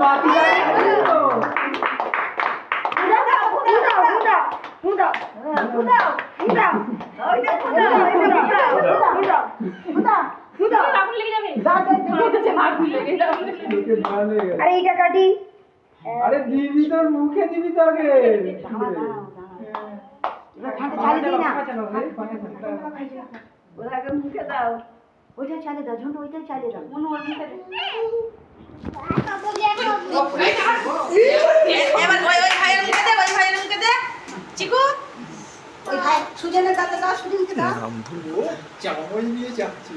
বাকি আরে এইটা কাটি। আরে দিবি তোর মুখে দিবি তো আগে মুখে দাও, ওইটা চালে দাও, ঝুন্টু ওইটা চালে দাও। এবার ওই ভাইয়ের মুখে দে, ওই ভাইয়ের মুখে দে। চিকু ওই ভাই সুজনের দাঁতে দাও, সুজনকে দাও। ও চামচ নিয়ে যাচ্ছি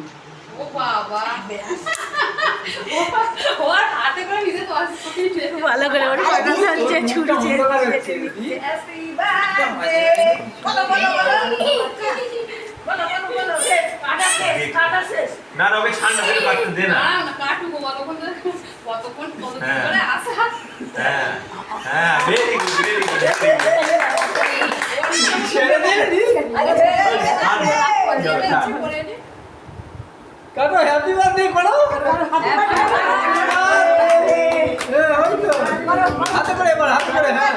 ও বাবা ওর হাতে করে নিজে তো ভালো করে ওর হাতে হচ্ছে ছুটছে। হ্যাপি বার্থডে বলো বলো বলো বলো বলো বলো শেষ কাটা শেষ কাটা শেষ না না ওকে ছাড় না ওকে কাটতে দে না না কাটু গো কতক্ষণ করে আসা হ্যাঁ হ্যাঁ ভেরি গুড ছেড়ে দে কাটো হ্যাপি বার্থডে করো হাতে করে এবার হাতে করে হ্যাঁ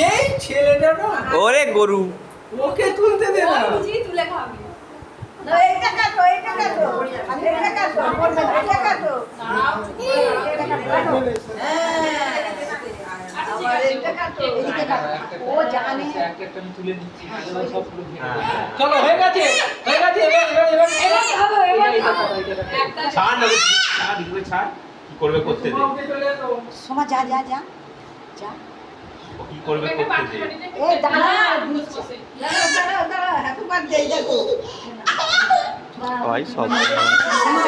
এই ছেলেটা না ওরে গরু ওকে তুলতে দে না বুঝি তুলে খাবি না এইটা কাটো, এইটা কাটো, এইটা কাটো, এইটা কাটো। আবার এইটা কাটো, এইটা কাটো। ও জানে। একটা আমি তুলে দিচ্ছি সব পুরো চলো হয়ে গেছে এবার ছাড় না ছাড় দিকে ছাড় কি করবে করতে দে চলে এসো সোমা যা যা যা যা। ও কি করবে করতে দে এ দাঁড়া, দাঁড়া, দাঁড়া, দাঁড়া, হ্যাপি বার্থডে দেখো। ভাই সব সোমা